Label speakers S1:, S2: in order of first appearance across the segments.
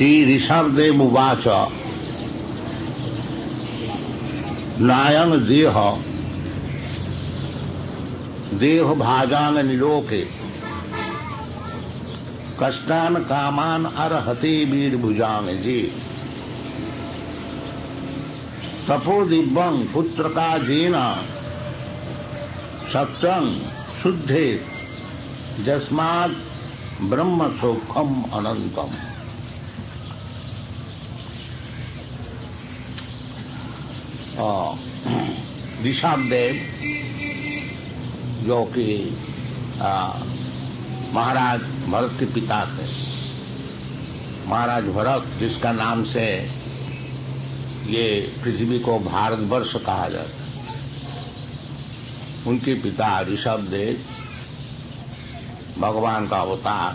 S1: श्री ऋषभदेव उवाच नायं देह भाजांग निलोके कष्टान कामान अर्हते वीर भुजांग जी तपो दिव्यं पुत्र का जेना सत्यं शुद्धे जस्मात् ब्रह्म सौखम अनंतम। ऋषभदेव जो कि महाराज भरत के पिता थे, महाराज भरत जिसका नाम से ये पृथ्वी को भारतवर्ष कहा जाता है, उनके पिता ऋषभदेव भगवान का अवतार,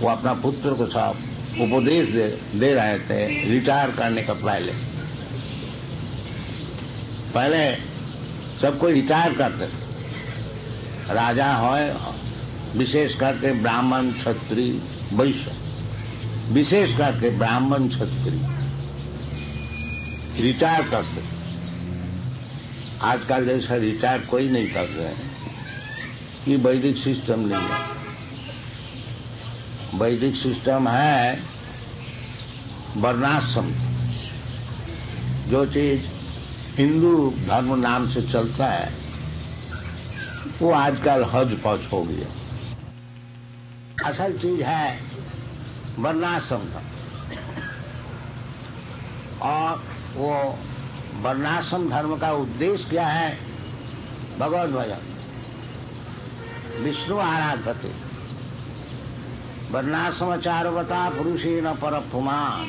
S1: वो अपना पुत्र को सब उपदेश दे रहे थे रिटायर करने का पहले सबको रिटायर करते थे, राजा हो, विशेष करके ब्राह्मण क्षत्रिय वैश्य, विशेष करके ब्राह्मण क्षत्रिय रिटायर करते। आजकल जैसा रिटायर कोई नहीं कर रहे हैं, ये वैदिक सिस्टम नहीं है। वैदिक सिस्टम है वर्णाश्रम। जो चीज हिंदू धर्म नाम से चलता है वो आजकल हज पच हो गया। असल चीज है वर्णाश्रम धर्म, और वो वर्णाश्रम धर्म का उद्देश्य क्या है? भगवत भजन, विष्णु आराधते, वर्णाश्रमचारवता पुरुषेण परपुमान्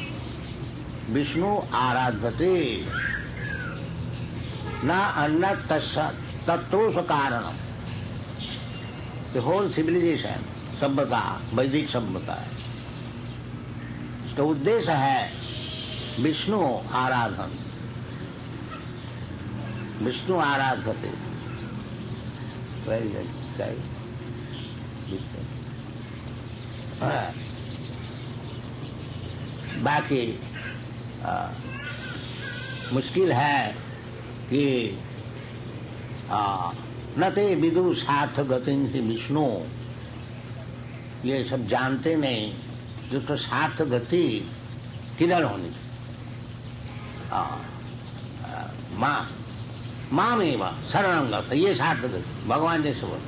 S1: विष्णु आराधते न अन्य तत्रोष कारणम। द होल सिविलाइजेशन सभ्यता वैदिक सभ्यता है, इसका उद्देश्य है विष्णु आराधन, विष्णु आराधते। बाकी मुश्किल है कि न ते विदु साथ गतिं ही विष्णु, ये सब जानते नहीं जिसको साथ गति किधर होनी चाहिए। माम एवं शरणं गत, ये साथ गति भगवान जैसे बोल,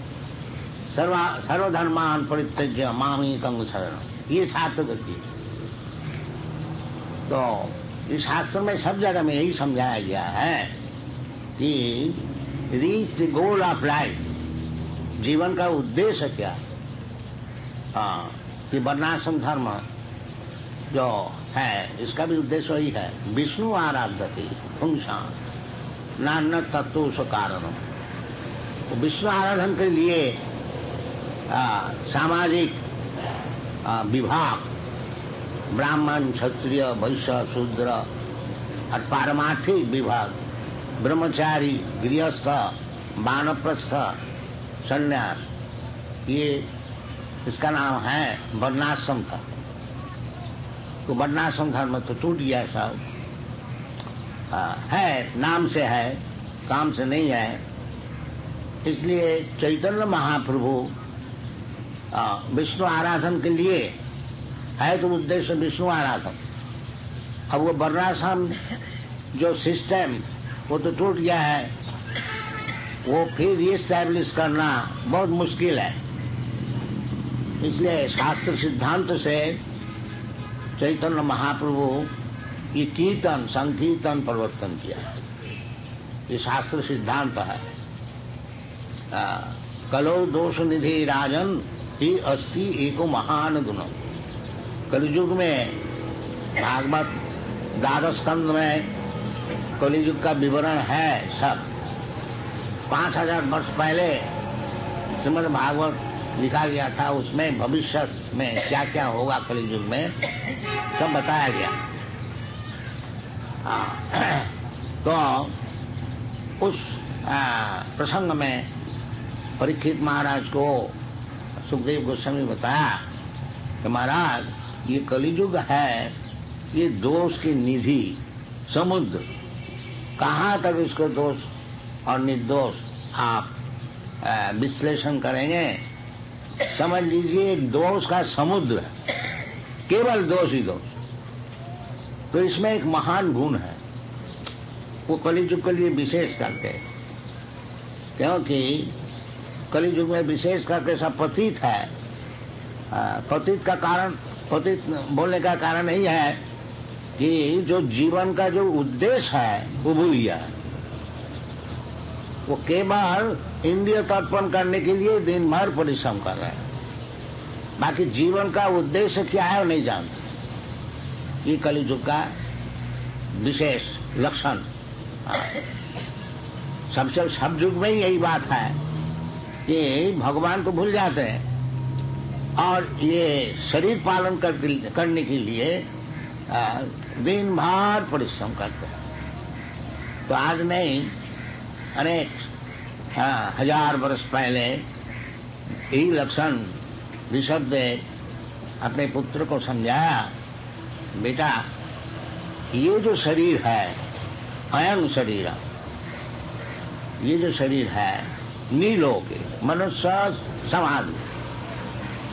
S1: सर्वधर्मान परित्यज्य मामेकं शरणं, ये साथ गति। तो इस शास्त्र में सब जगह में यही समझाया गया है कि reach the goal of life, जीवन का उद्देश्य क्या है। कि वर्णाश्रम धर्म जो है इसका भी उद्देश्य वही है, विष्णु आराधते पुंसा नान्य तत्व कारण। विष्णु आराधन के लिए सामाजिक विभाग ब्राह्मण क्षत्रिय वैश्य शूद्र और पारमार्थिक विभाग ब्रह्मचारी गृहस्थ वानप्रस्थ संन्यास, ये इसका नाम है वर्णाश्रम का। तो वर्णाश्रम धर्म तो टूट गया सब, है नाम से है, काम से नहीं है। इसलिए चैतन्य महाप्रभु विष्णु आराधन के लिए है, तो उद्देश्य विष्णु आराधन। अब वो वर्णाश्रम जो सिस्टम वो तो टूट गया है, वो फिर रीएस्टैब्लिश करना बहुत मुश्किल है। इसलिए शास्त्र सिद्धांत से चैतन्य महाप्रभु ये कीर्तन संकीर्तन प्रवर्तन किया है, ये शास्त्र सिद्धांत है। कलो दोष निधि राजन ही अस्ति एको महान गुण। कलियुग में भागवत द्वादश स्कंद में कलियुग का विवरण है सब। 5000 वर्ष पहले श्रीमद् भागवत लिखा गया था, उसमें भविष्य में क्या क्या होगा कलियुग में सब बताया गया। तो उस प्रसंग में परीक्षित महाराज को सुखदेव गोस्वामी बताया कि महाराज ये कलियुग है, ये दोष की निधि समुद्र। कहाँ तक इसको दोष और निर्दोष आप विश्लेषण करेंगे? समझ लीजिए एक दोष का समुद्र है, केवल दोष ही दोष। तो इसमें एक महान गुण है, वो कलियुग के लिए विशेष करके, क्योंकि कलियुग में विशेष करके सब पतित है। पतित का कारण, पतित बोलने का कारण यही है कि जो जीवन का जो उद्देश्य है वो भूल गया है। वो केवल इंद्रिय तर्पण करने के लिए दिन भर परिश्रम कर रहे हैं, बाकी जीवन का उद्देश्य क्या है वो नहीं जानते। ये कलियुग का विशेष लक्षण। सबसे सब युग में यही बात है कि भगवान को भूल जाते हैं और ये शरीर पालन करने के लिए दिन भर परिश्रम करते हैं। तो आज नहीं, अनेक हजार वर्ष पहले यही लक्षण ऋषभदेव अपने पुत्र को समझाया, बेटा ये जो शरीर है, अयं शरीर, ये जो शरीर है नीलोके, मनुष्य समाज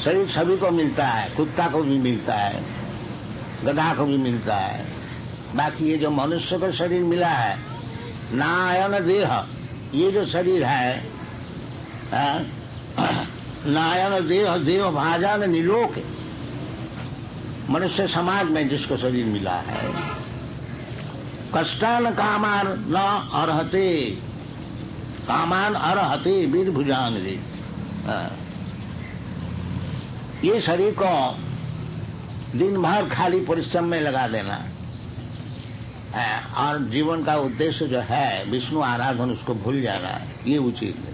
S1: शरीर सभी को मिलता है, कुत्ता को भी मिलता है, गधा को भी मिलता है, बाकी ये जो मनुष्य को शरीर मिला है, नायन देह, ये जो शरीर है नायन देह देव भाजन निलोक, मनुष्य समाज में जिसको शरीर मिला है, कष्टान कामान न अर्हते, कामान अर्हते वीर भुजान रे। ये शरीर को दिन भर खाली परिश्रम में लगा देना और जीवन का उद्देश्य जो है विष्णु आराधन, उसको भूल जाना, ये उचित नहीं।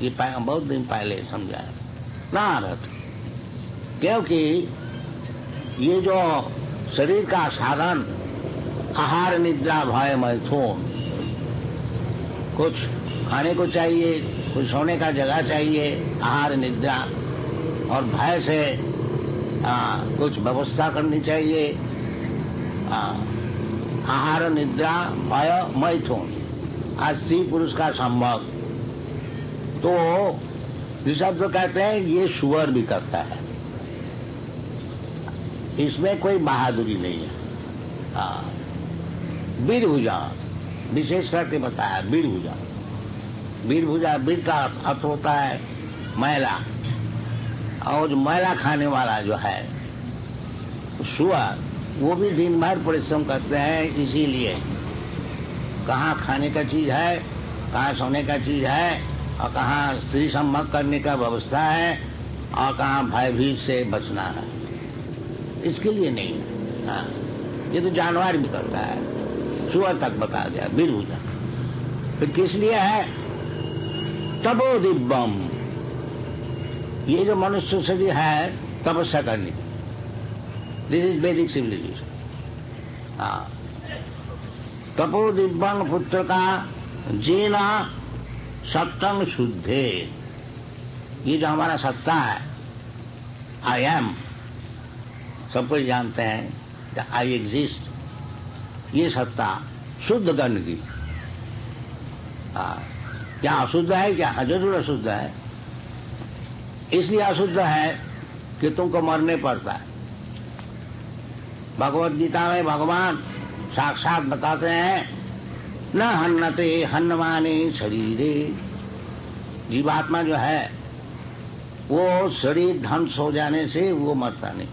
S1: ये बहुत दिन पहले समझा ना अर्थ, क्योंकि ये जो शरीर का साधन आहार निद्रा भय मैथुन, कुछ खाने को चाहिए, कुछ सोने का जगह चाहिए, आहार निद्रा, और भय से कुछ व्यवस्था करनी चाहिए, आहार निद्रा भय मैथुन, आज स्त्री पुरुष का संभव। तो ऋषभ तो कहते हैं ये सुअर भी करता है, इसमें कोई बहादुरी नहीं है। वीरभुजा विशेष करके बताया, वीरभुजा, वीरभुजा, वीर का अर्थ होता है मैला, और जो मैला खाने वाला जो है सुअर, वो भी दिन भर परिश्रम करते हैं। इसीलिए कहाँ खाने का चीज है, कहाँ सोने का चीज है, और कहाँ स्त्री संभोग करने का व्यवस्था है, और कहाँ भयभीत से बचना है, इसके लिए नहीं। हाँ, ये तो जानवर भी करता है, सुअर तक बता दिया वीरभुजा। फिर किस लिए है? तपो दिव्यम, ये जो मनुष्य शरीर है तपस्या करने, दिस इज वैदिक सिविलाइजेशन। तपो दिव्यंग पुत्र का जीना सत्तम शुद्धे, ये जो हमारा सत्ता है, आई एम, सबको जानते हैं आई एग्जिस्ट, ये सत्ता शुद्ध करने की। क्या अशुद्ध है? क्या जरूर अशुद्ध है। इसलिए अशुद्ध है कि तुमको मरने पड़ता है। भगवत गीता में भगवान साक्षात बताते हैं, न हन्नते हन्नमाने शरीरे, जीवात्मा जो है वो शरीर ध्वंस हो जाने से वो मरता नहीं।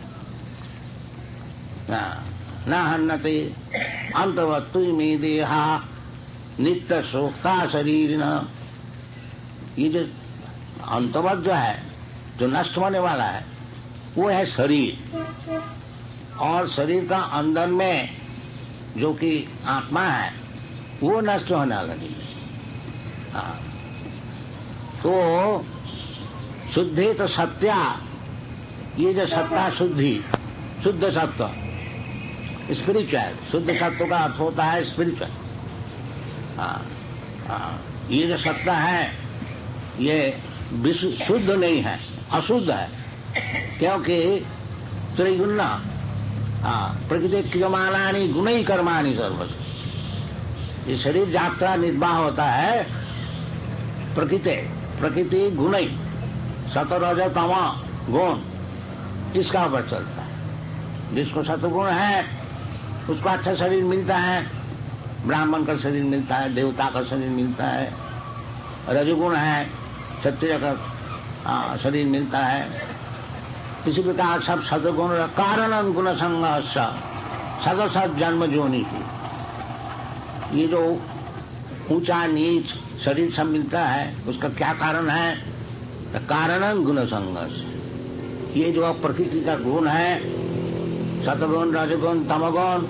S1: न हन्नते अंतवत्तु में देहा नित्य शोक्ता शरीर न, ये जो अंतवत जो है, जो नष्ट होने वाला है, वो है शरीर। और शरीर का अंदर में जो कि आत्मा है वो नष्ट होने वाला नहीं। तो शुद्धि तो सत्या, ये जो सत्ता शुद्धि, शुद्ध सत्व, स्पिरिचुअल, शुद्ध सत्व का अर्थ होता है स्पिरिचुअल। ये जो सत्ता है ये शुद्ध नहीं है, अशुद्ध है, क्योंकि त्रिगुण प्रकृति क्रियमाणानि गुणै कर्माणि सर्वस्व। ये शरीर यात्रा निर्वाह होता है प्रकृति गुणै, सतरज तम गुण, इसका ऊपर चलता है। जिसको सतगुण है उसको अच्छा शरीर मिलता है, ब्राह्मण का शरीर मिलता है, देवता का शरीर मिलता है। रजगुण है, क्षत्रिय का शरीर मिलता है। इसी प्रकार सब सतगुण कारण गुण संघर्ष सदसत जन्म जोनि की। ये जो ऊंचा नीच शरीर सब मिलता है उसका क्या कारण है? कारण गुण संघर्ष। ये जो प्रकृति का गुण है, सतगुण रजगुण तमगुण,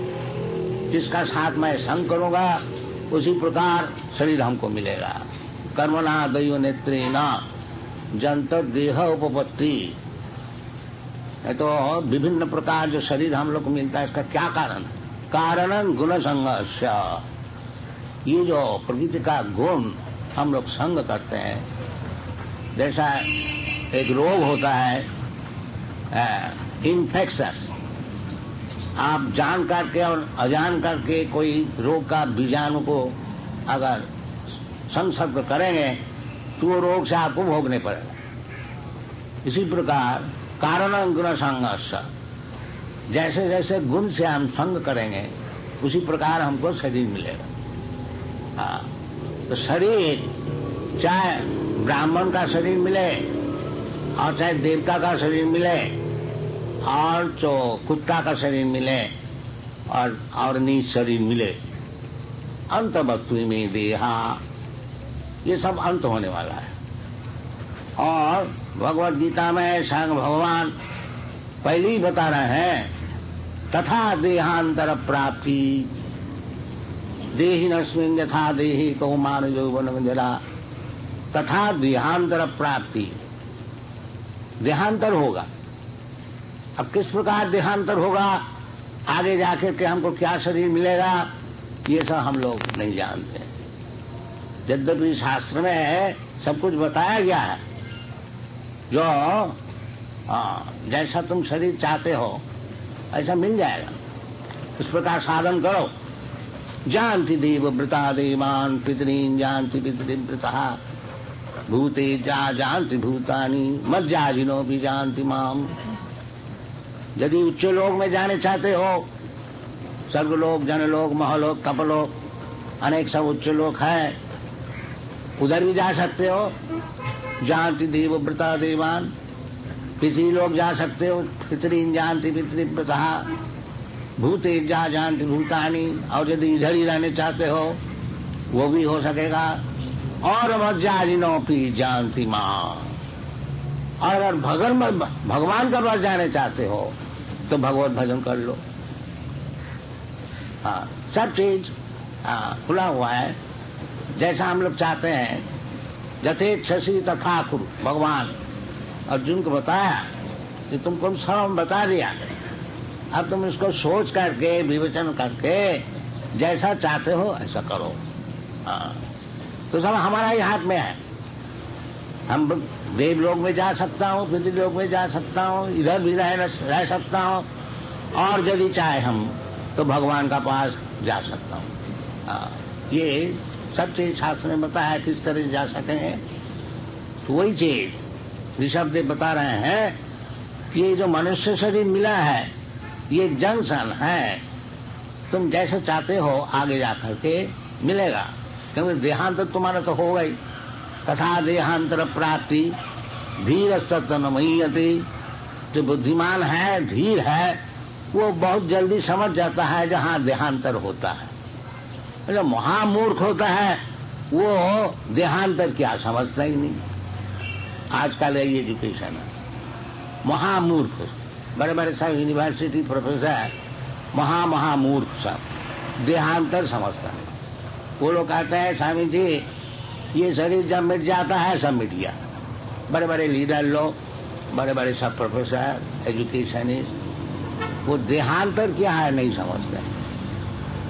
S1: जिसका साथ मैं संग करूंगा उसी प्रकार शरीर हमको मिलेगा। कर्मणा दैव नेत्रेण जंतर देह उपपत्ति। तो विभिन्न प्रकार जो शरीर हम लोग को मिलता है इसका क्या कारण? कारण गुण संघर्ष। ये जो प्रकृति का गुण हम लोग संग करते हैं, जैसा एक रोग होता है इन्फेक्शस, आप जान करके और अजान करके कोई रोग का बीजाणु को अगर संसर्ग करेंगे तो वो रोग से आपको भोगने पड़ेगा। इसी प्रकार कारण गुण संघर्ष, जैसे जैसे गुण से हम संग करेंगे उसी प्रकार हमको शरीर मिलेगा। तो शरीर चाहे ब्राह्मण का शरीर मिले और चाहे देवता का शरीर मिले और जो कुत्ता का शरीर मिले और नीच शरीर मिले, अंत वक्तु में देहा, ये सब अंत होने वाला है। और भगवत गीता में स्वयं भगवान पहले ही बता रहे हैं, तथा देहांतर प्राप्ति देहिनस्मिन् यथा देहि कौमार यौवन जरा, तथा देहांतर प्राप्ति। देहांतर होगा। अब किस प्रकार देहांतर होगा, आगे जाकर के हमको क्या शरीर मिलेगा, ये सब हम लोग नहीं जानते। यद्यपि शास्त्र में सब कुछ बताया गया है, जो जैसा तुम शरीर चाहते हो ऐसा मिल जाएगा। इस प्रकार साधन करो। जानती देव वृता देवान पितरीन जानती पितृव्रता भूते जानती भूतानी मज्जाजिनो भी जानती माम। यदि उच्च लोक में जाने चाहते हो, स्वर्गलोक, जनलोक, महलोक, कपलोक, अनेक सब उच्च लोक है, उधर भी जा सकते हो। जानती देव व्रता देवान, पितरी लोग जा सकते हो, पितरीन जानती पितृव्रता भूते जानती भूतानी। और यदि इधर ही रहने चाहते हो वो भी हो सकेगा। और मज्जाजिनोपि जानती मां। और अगर भगवान का पास जाने चाहते हो तो भगवत भजन कर लो। सब चीज खुला हुआ है। जैसा हम लोग चाहते हैं, यथेच्छसि तथा कुरु। भगवान अर्जुन को बताया कि तुमको सब बता दिया, अब तुम इसको सोच करके विवेचन करके जैसा चाहते हो ऐसा करो। तो सब हमारा ही हाथ में है। हम देवलोक में जा सकता हूँ, पितृलोक में जा सकता हूँ, इधर भी रह सकता हूँ, और यदि चाहे हम तो भगवान का पास जा सकता हूँ। ये सब चीज शास्त्र ने बताया किस तरह से जा सकेंगे। तो वही चीज ऋषभ देव बता रहे हैं कि ये जो मनुष्य शरीर मिला है ये जंक्शन है, तुम जैसे चाहते हो आगे जाकर के मिलेगा। क्योंकि देहांतर तुम्हारा तो हो गई। तथा देहांतर प्राप्ति धीरस्तत्वमयीयते। जो बुद्धिमान है, धीर है, वो बहुत जल्दी समझ जाता है जहाँ देहांतर होता है। जो महामूर्ख होता है वो देहांतर क्या समझता ही नहीं। आजकल ये एजुकेशन है। महामूर्ख, बड़े बड़े सब यूनिवर्सिटी प्रोफेसर महामूर्ख सब देहांतर समझता है। वो लोग कहते हैं स्वामी जी ये शरीर जब मिट जाता है सब मिट गया। बड़े बड़े लीडर लोग, बड़े बड़े सब प्रोफेसर, एजुकेशनिस्ट, वो देहांतर क्या है नहीं समझते।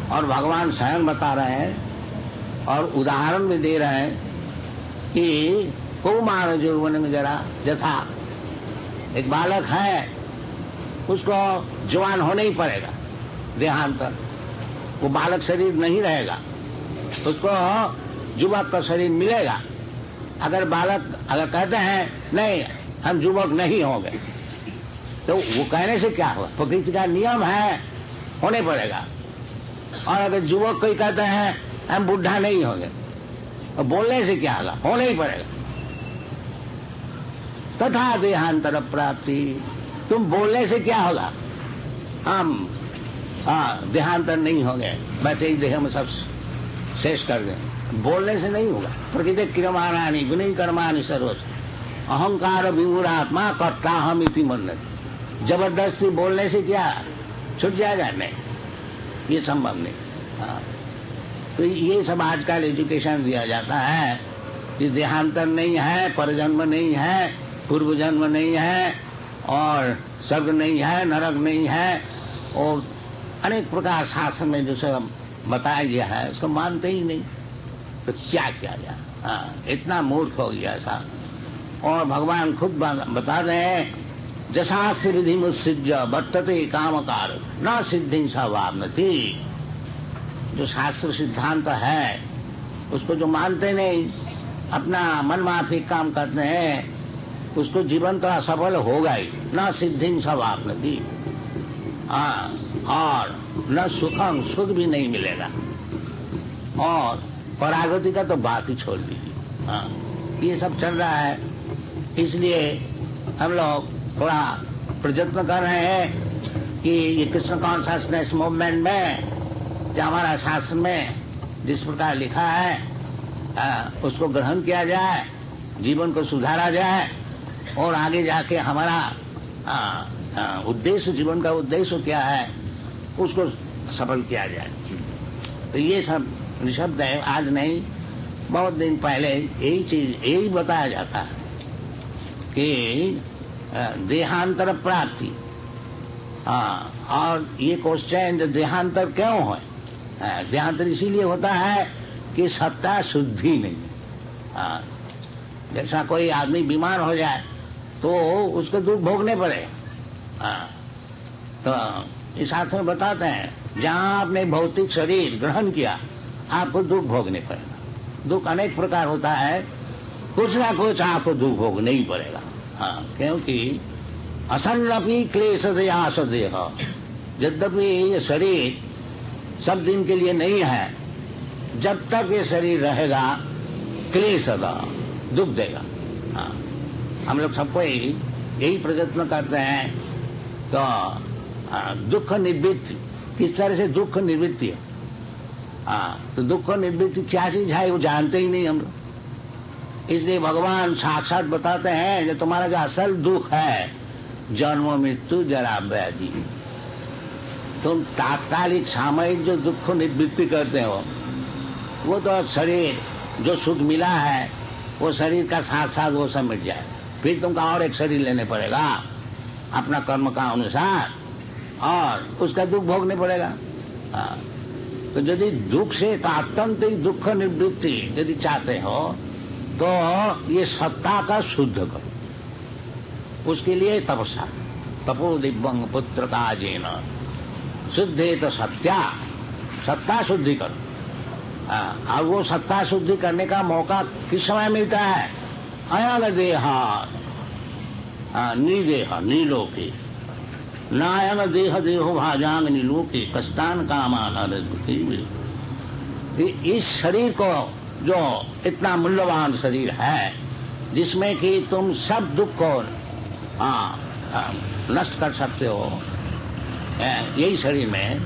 S1: और भगवान स्वयं बता रहे हैं और उदाहरण भी दे रहे हैं कि कौमार यौवन में जरा, यथा एक बालक है उसको जवान होना ही पड़ेगा, देहांतर। वो बालक शरीर नहीं रहेगा, उसको युवक का शरीर मिलेगा। अगर कहते हैं नहीं हम युवक नहीं होंगे, तो वो कहने से क्या होगा? प्रकृति का नियम है, होने पड़ेगा। और अगर युवक कोई कहते हैं हम बुढ़ा नहीं होंगे, तो बोलने से क्या होगा? होना ही पड़ेगा। तथा देहांतर प्राप्ति, तुम बोलने से क्या होगा? हम देहांतर नहीं होंगे, वैसे ही देह में सब शेष कर दें। बोलने से नहीं होगा। प्रकृति क्रियमाणानि गुणी कर्माणि सर्वश अहंकार विमूढ़ात्मा कर्ता हम इति मन्यते। जबरदस्ती बोलने से क्या छूट जाएगा? नहीं, ये संभव नहीं। तो ये सब आजकल एजुकेशन दिया जाता है कि देहांतर नहीं है, परजन्म नहीं है, पूर्व जन्म नहीं है, और स्वर्ग नहीं है, नरक नहीं है, और अनेक प्रकार शास्त्र में जो सब बताया गया है उसको मानते ही नहीं। तो क्या किया जाए? इतना मूर्ख हो गया ऐसा। और भगवान खुद बता रहे हैं, जशास्त्र विधि मुत्सृज्य वर्तते कामकार न सिद्धि सवाप्नोति। जो शास्त्र सिद्धांत है उसको जो मानते नहीं, अपना मन माफिक काम करते हैं, उसको जीवन तो असफल होगा ही। न सिद्धि सवाप्नोति, और न सुखम, सुख भी नहीं मिलेगा, और परागति का तो बात ही छोड़ दीजिए। ये सब चल रहा है। इसलिए हम लोग थोड़ा प्रयत्न कर रहे हैं कि ये कृष्ण कॉन्शसनेस मूवमेंट में जो हमारा शास्त्र में जिस प्रकार लिखा है उसको ग्रहण किया जाए, जीवन को सुधारा जाए, और आगे जाके हमारा उद्देश्य, जीवन का उद्देश्य क्या है उसको सफल किया जाए। तो ये सब शब्द है, आज नहीं, बहुत दिन पहले यही बताया जाता है कि देहांतर प्राप्ति। और ये क्वेश्चन देहांतर क्यों है? देहांतर इसीलिए होता है कि सत्ता शुद्धि नहीं। जैसा कोई आदमी बीमार हो जाए तो उसको दुख भोगने पड़े। तो इस शास्त्र में बताते हैं, जहां आपने भौतिक शरीर ग्रहण किया आपको दुख भोगने पड़ेगा। दुख अनेक प्रकार होता है, कुछ ना कुछ आपको दुख भोगने ही पड़ेगा। क्योंकि असन्नपि क्लेश देहास देह, यद्यपि ये शरीर सब दिन के लिए नहीं है, जब तक ये शरीर रहेगा क्लेश दुख देगा। हम लोग सबको यही प्रयत्न करते हैं। तो दुख निवृत्ति, किस तरह से दुख निवृत्ति है? तो दुख निवृत्ति क्या चीज है वो जानते ही नहीं हम लोग। इसलिए भगवान साक्षात बताते हैं, जो तुम्हारा जो असल दुख है, जन्म मृत्यु जरा व्याधि, तुम तात्कालिक सामयिक जो दुख निवृत्ति करते हो, वो तो शरीर जो सुख मिला है वो शरीर का साथ साथ वो सब मिट जाए, फिर तुमको और एक शरीर लेने पड़ेगा अपना कर्म का अनुसार, और उसका दुख भोगने पड़ेगा। तो यदि दुख से आत्यंतिक दुख निवृत्ति यदि चाहते हो तो ये सत्ता का शुद्ध करो। उसके लिए तपस्या, तपो दिव्यं पुत्र का जेन शुद्धे तो सत्ता शुद्धि करो। और वो सत्ता शुद्धि करने का मौका किस समय मिलता है? अयंग देहा निदेह नीलोके, नायंग देह देहो भाजांग नीलोके कष्टान कामान। इस शरीर को जो इतना मूल्यवान शरीर है, जिसमें कि तुम सब दुख को नष्ट कर सकते हो, यही शरीर में,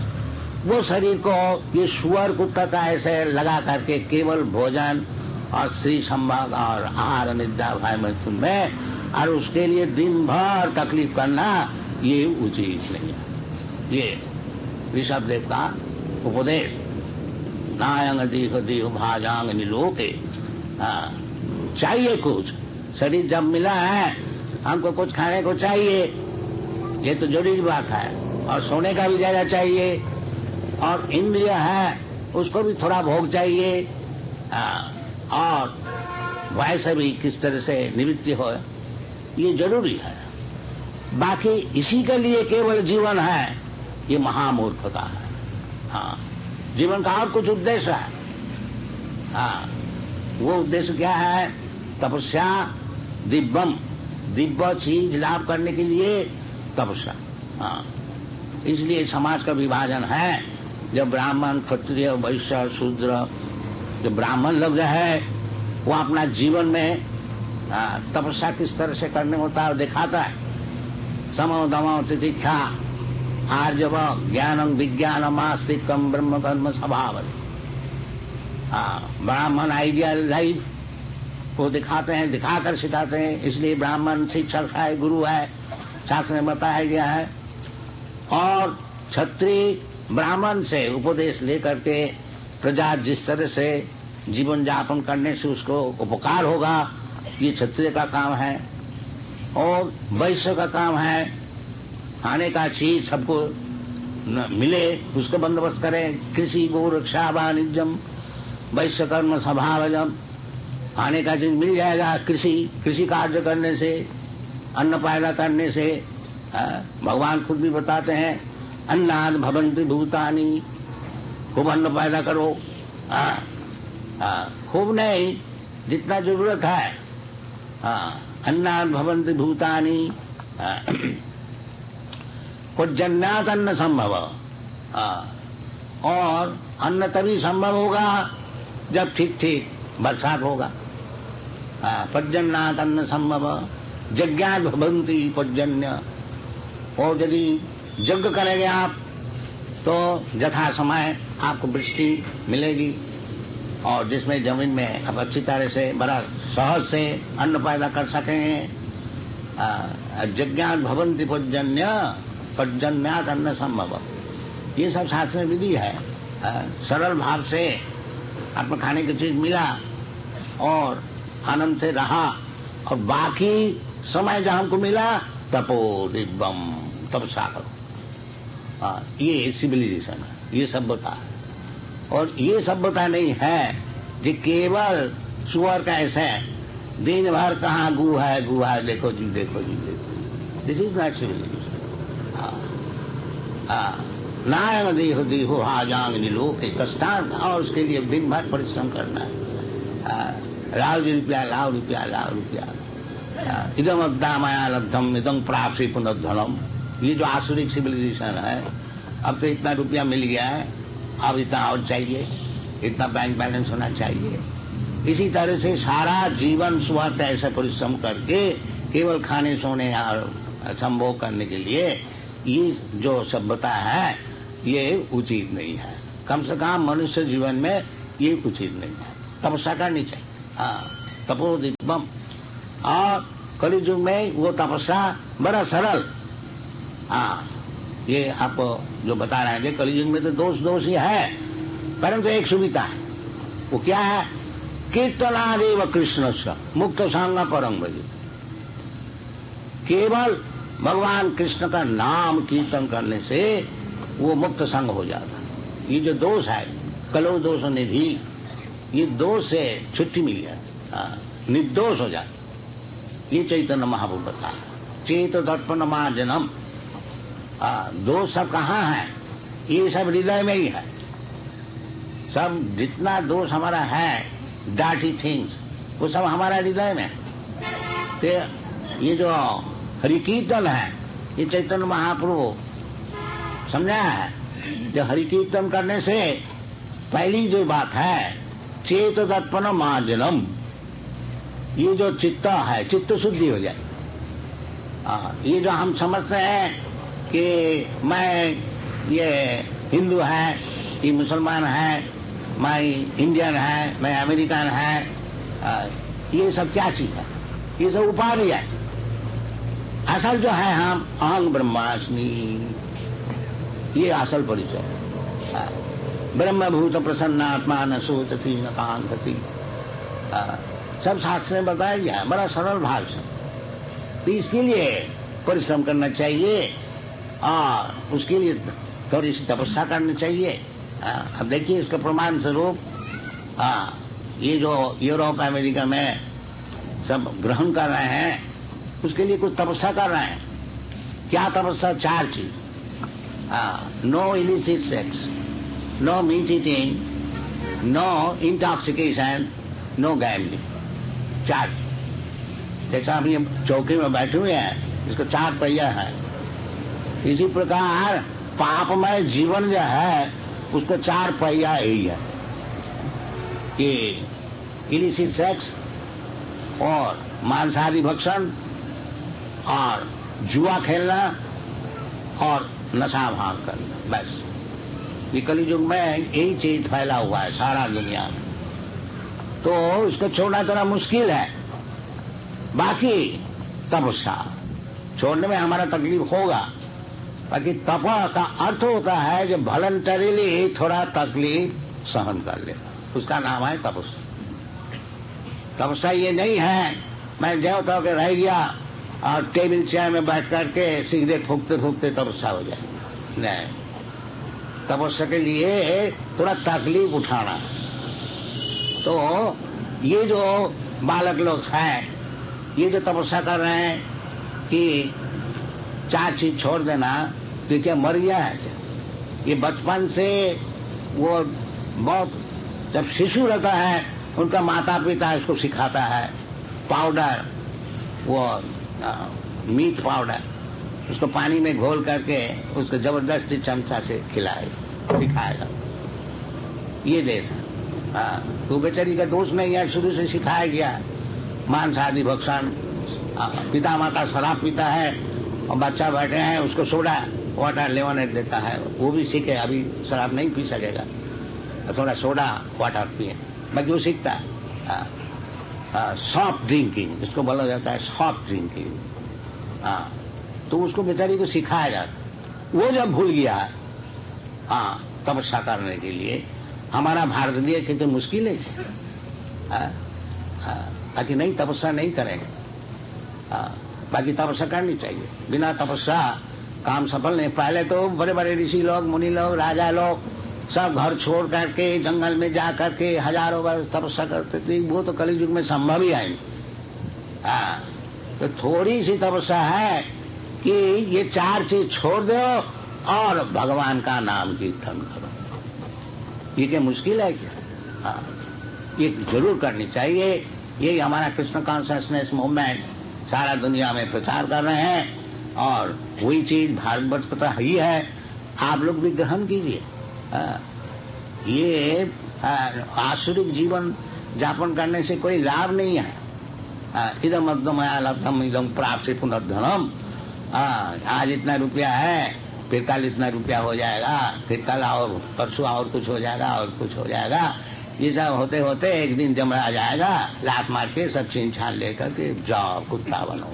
S1: वो शरीर को ये सुअर कुत्ता का ऐसे लगा करके केवल भोजन और स्त्री संभाग और आहार निद्रा भय मृत्यु में, और उसके लिए दिन भर तकलीफ करना, ये उचित नहीं है। ये ऋषभ देव का उपदेश, नायंग देह देह भाजांग निलोके। चाहिए कुछ, शरीर जब मिला है हमको कुछ खाने को चाहिए, ये तो जरूरी बात है, और सोने का भी जगह चाहिए, और इंद्रिय है उसको भी थोड़ा भोग चाहिए, और वैसे भी किस तरह से निवृत्ति हो, ये जरूरी है। बाकी इसी के लिए केवल जीवन है, ये महामूर्खता है। हाँ, जीवन का और कुछ उद्देश्य है। हाँ, वो उद्देश्य क्या है? तपस्या, दिव्यम, दिव्य चीज लाभ करने के लिए तपस्या। हाँ, इसलिए समाज का विभाजन है। जब ब्राह्मण, क्षत्रिय, वैश्य, शूद्र, जो ब्राह्मण लोग है वो अपना जीवन में तपस्या किस तरह से करने होता है दिखाता है। समो दमो तितिक्षा आर्जव ज्ञानम विज्ञानम आस्तिकम ब्रह्म कर्म स्वभाव। ब्राह्मण आइडियल लाइफ को दिखाते हैं, दिखाकर सिखाते हैं। इसलिए ब्राह्मण शिक्षक है, गुरु है, शास्त्र में बताया गया है। और क्षत्रिय ब्राह्मण से उपदेश लेकर के प्रजा जिस तरह से जीवन यापन करने से उसको उपकार होगा, ये क्षत्रिय का काम है। और वैश्य का काम है खाने का चीज सबको मिले, उसका बंदोबस्त करें। कृषि गो रक्षा वाणिज्यम वैश्य कर्म स्वभावजम, खाने का चीज मिल जाएगा। कृषि कार्य करने से, अन्न पैदा करने से, भगवान खुद भी बताते हैं अन्नाद भवन्ति भूतानि, खूब अन्न पैदा करो। खूब नहीं, जितना जरूरत है। अन्नाद भवन्ति भूतानि, पर्जन्यात अन्न संभव। और अन्न तभी संभव होगा जब ठीक ठीक बरसात होगा। पर्जन्यात अन्न संभव, यज्ञात भवन्ति पर्जन्य। और यदि यज्ञ करेंगे आप तो यथा समय आपको वृष्टि मिलेगी, और जिसमें जमीन में आप अच्छी तरह से बड़ा सहज से अन्न पैदा कर सकेंगे। यज्ञात भवन्ति पर्जन्य, पर्जन्यात अन्न संभव। ये सब शास्त्र में विधि है। सरल भाव से आपको खाने की चीज मिला और आनंद से रहा, और बाकी समय जहां हमको मिला तपो दिव्यम, तपस्या करो। ये सिविलाइजेशन है, ये सभ्यता है। और ये सभ्यता नहीं है कि केवल सुअर का ऐसे दिन भर कहाँ गु है, देखो जी देखो जी देखो। This is not civilisation. नायंग देहो देहो हाजांग निलोक कष्टान, और उसके लिए दिन भर परिश्रम करना है। लाओ जी रुपया, लाओ रुपया, लाओ रुपया। इदम अद्दा माया लब्धम इदम प्राप्ति पुनर्धनम। ये जो आसुरिक सिविलाइजेशन है, अब तो इतना रुपया मिल गया है, अब इतना और चाहिए, इतना बैंक बैलेंस होना चाहिए। इसी तरह से सारा जीवन सुबह ऐसे परिश्रम करके केवल खाने सोने और संभोग करने के लिए, ये जो सभ्यता है ये उचित नहीं है। कम से कम मनुष्य जीवन में ये उचित नहीं है। तपस्या करनी चाहिए। तपो दिव्यम। और कलि युग में वो तपस्या बड़ा सरल। ये आप जो बता रहे हैं, कलि युग में तो दोष ही है, परंतु एक सुविधा है। वो क्या है? कीर्तनादेव कृष्ण से मुक्त संग परम भज। केवल भगवान कृष्ण का नाम कीर्तन करने से वो मुक्त संग हो जाता। ये जो दोष है, कलो दोष निधि, ये दोष से छुट्टी मिल जाती, निर्दोष हो जाती। ये चैतन्य महाप्रभु बता, चेत दर्पण मार्जनम। दोष सब कहाँ है? ये सब हृदय में ही है। सब जितना दोष हमारा है, डार्टी थिंग्स, वो सब हमारा हृदय में। तो ये जो हरि कीर्तन है, ये चैतन्य महाप्रभु समझा है। जो हरि कीर्तन करने से पहली जो बात है, चेत दर्पण मार्जनम। ये जो चित्त है, चित्त शुद्धि हो जाए। ये जो हम समझते हैं कि मैं ये हिंदू है, ये मुसलमान है, मैं इंडियन है, मैं अमेरिकन है, ये सब क्या चीज है? ये सब उपाधि है। असल जो है हम अहं ब्रह्मास्मि, ये असल परिचय है। ब्रह्मभूत प्रसन्नात्मा न सोचती न कांक्षति। सब शास्त्र में बताया गया है बड़ा सरल भाव से। तो इसके लिए परिश्रम करना चाहिए और उसके लिए थोड़ी सी तपस्या करनी चाहिए। अब देखिए इसका प्रमाण स्वरूप ये जो यूरोप अमेरिका में सब ग्रहण कर रहे हैं, उसके लिए कुछ तपस्या कर रहे हैं। क्या तपस्या? 4 चीज। No illicit sex, no meat eating, no intoxication, no gambling. 4। जैसा हम ये चौकी में बैठे हुए हैं, इसको 4 पहिया है। इसी प्रकार पापमय जीवन जो है उसको 4 पहिया यही है कि इलिसिट सेक्स और मांसाहारी भक्षण और जुआ खेलना और नशा भांग करना। बस ये कलियुग में यही चीज फैला हुआ है सारा दुनिया में। तो इसको छोड़ना थोड़ा मुश्किल है। बाकी तपस्या छोड़ने में हमारा तकलीफ होगा। बाकी तप का अर्थ होता है जो वॉलंटरीली थोड़ा तकलीफ सहन कर लेगा, उसका नाम है तपस्या। तपस्या ये नहीं है मैं ज्यों तो के रह गया और टेबल चेयर में बैठ करके सिगरेट फूकते फूकते तपस्या हो जाए। नहीं, तपस्या के लिए थोड़ा तकलीफ उठाना। तो ये जो बालक लोग हैं, ये जो तपस्या कर रहे हैं कि 4 चीज छोड़ देना, तो क्या मर गया है क्या? ये बचपन से वो बहुत, जब शिशु रहता है उनका माता पिता इसको सिखाता है पाउडर, वो मीट पाउडर, उसको पानी में घोल करके उसको जबरदस्ती चमचा से सिखाएगा। ये देश है। तो बेचारी का दोष नहीं है, शुरू से सिखाया गया है। मांसाहारी भक्षण, पिता माता शराब पीता है और बच्चा बैठे हैं उसको सोडा वाटर लेमनेड देता है, वो भी सीखे। अभी शराब नहीं पी सकेगा, थोड़ा सोडा वाटर पिए, बाकी वो सीखता है। सॉफ्ट ड्रिंकिंग इसको बोला जाता है, सॉफ्ट ड्रिंकिंग। तो उसको बेचारी को सिखाया जाता। वो जब भूल गया तपस्या करने के लिए, हमारा भारतीय कितने मुश्किल है। बाकी नहीं, तपस्या नहीं करेंगे। बाकी तपस्या करनी चाहिए। बिना तपस्या काम सफल नहीं। पहले तो बड़े बड़े ऋषि लोग, मुनि लोग, राजा लोग सब घर छोड़ करके जंगल में जा करके हजारों वर्ष तपस्या करते थे। वो तो कलियुग में संभव ही है नहीं। तो थोड़ी सी तपस्या है कि ये 4 चीज छोड़ दो और भगवान का नाम कीर्तन करो। ये क्या मुश्किल है क्या? ये जरूर करनी चाहिए। यही हमारा कृष्ण कॉन्शियसनेस मूवमेंट सारा दुनिया में प्रचार कर रहे हैं और वही चीज भारतवर्ष का तो ही है। आप लोग भी ग्रहण कीजिए। ये आसुरिक जीवन यापन करने से कोई लाभ नहीं है। इदम अद्दमया लब्धम इदम प्राप्ति पुनर्धनम। आज इतना रुपया है, फिर कल इतना रुपया हो जाएगा, फिर कल और परसों और कुछ हो जाएगा और कुछ हो जाएगा। ये सब होते होते एक दिन जमरा जाएगा, लात मार के सब छीन छान लेकर के जाओ कुत्ता बनो।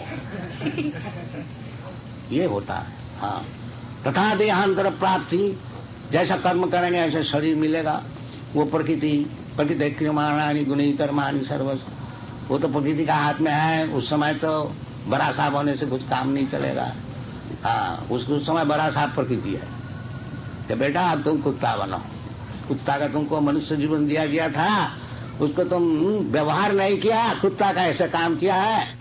S1: ये होता है। तथा देहांतर प्राप्ति, जैसा कर्म करेंगे ऐसा शरीर मिलेगा। वो प्रकृति क्रियमाणानि गुणी कर्माणि सर्वस्व, वो तो प्रकृति का हाथ में है। उस समय तो बड़ा साहब होने से कुछ काम नहीं चलेगा। उस समय बड़ा साहब प्रकृति है कि बेटा अब तुम कुत्ता बनो। कुत्ता का तुमको मनुष्य जीवन दिया गया था, उसको तुम व्यवहार नहीं किया, कुत्ता का ऐसा काम किया है,